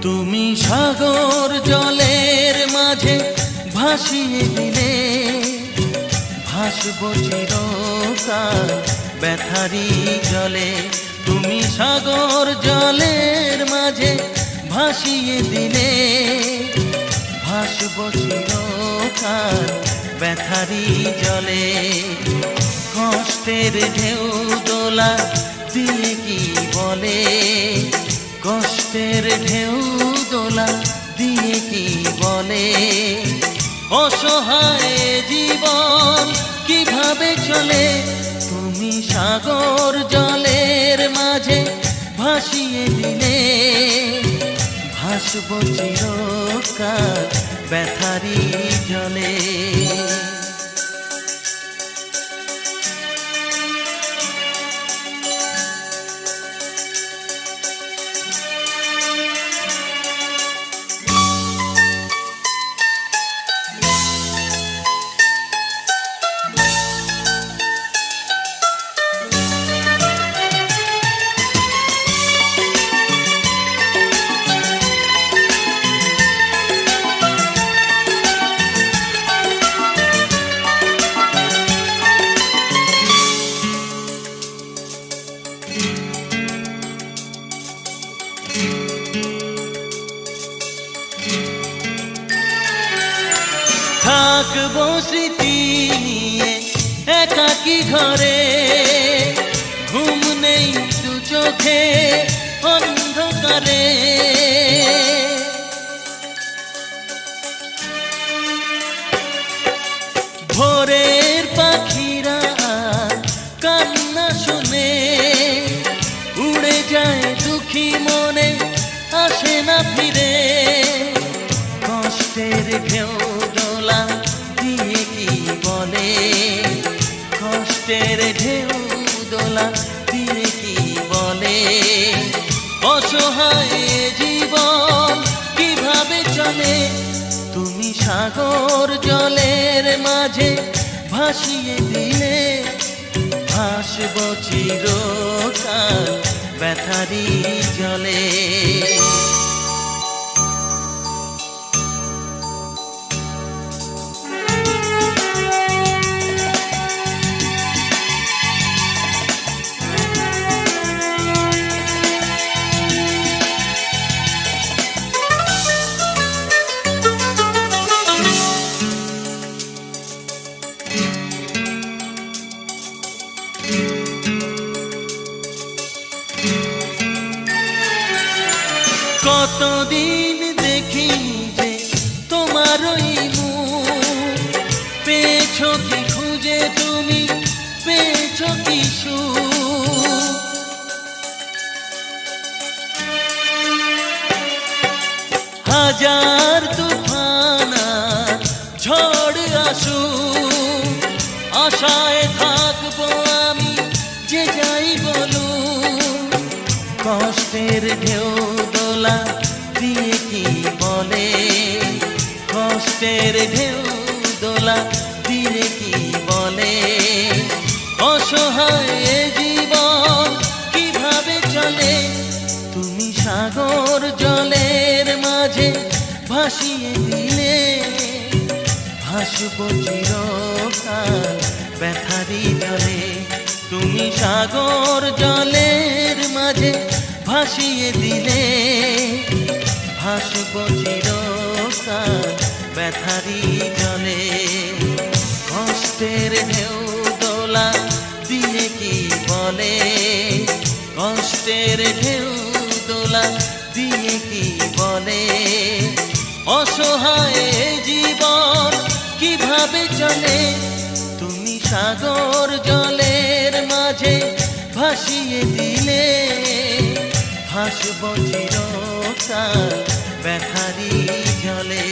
তুমি সাগর জলের মাঝে ভাসিয়ে দিলে, ভাসবো চিরকাল ব্যথারি জলে। তুমি সাগর জলের মাঝে ভাসিয়ে দিলে, ভাসবো চিরকাল ব্যথারি জলে। কষ্টের ঢেউ দোলা দিয়ে কি বলে, কষ্টের ঢেউ দোলা দিয়ে কি বলে, অসহায় জীবন কিভাবে চলে। তুমি সাগর জলের মাঝে ভাসিয়ে দিলে, ভাসবো চিরকাল ব্যথারি জলে। থাকবো স্মৃতি নিয়ে একাকী ঘরে, ঘুম নেই দু চোখে অন্ধকারে। ভোরের পাখিরা কান্না শুনে, উড়ে যায় দুঃখী মনে আসে না ফিরে। কষ্টের ঢেউ দোলা দিয়ে কি বলে, কষ্টের ঢেউ দোলা দিয়ে কি বলে, অসহায় জীবন কিভাবে চলে। তুমি সাগর জলের মাঝে ভাসিয়ে দিলে, ভাসবো চিরকাল ব্যথারি জলে। কতদিন দেখিনি যে তোমার ওই মুখ, পেয়েছো কি খুঁজে তুমি, পেয়েছো কি সুখ। হাজার তুফান ঝড় আসুক, আশায় থাকবো আমি যে যাই বলুক। কষ্টের ঢেউ দোলা দিয়ে কি বলে, কষ্টের ঢেউ দোলা দিয়ে কি বলে, অসহায় জীবন কিভাবে চলে। তুমি সাগর জলের মাঝে ভাসিয়ে দিলে, ভাসবো চিরকাল ব্যথারি জলে। তুমি সাগর জলের মাঝে ভাসিয়ে দিলে, ভাসবো চিরকাল ব্যথারি জলে। কষ্টের ঢেউ দোলা দিয়ে কি বলে, কষ্টের ঢেউ দোলা দিয়ে কি বলে, অসহায় জীবন কিভাবে চলে তুমি সাগর জলের মাঝে ভাসিয়ে দিলে ভাসব চিরকাল ব্যথারি জলে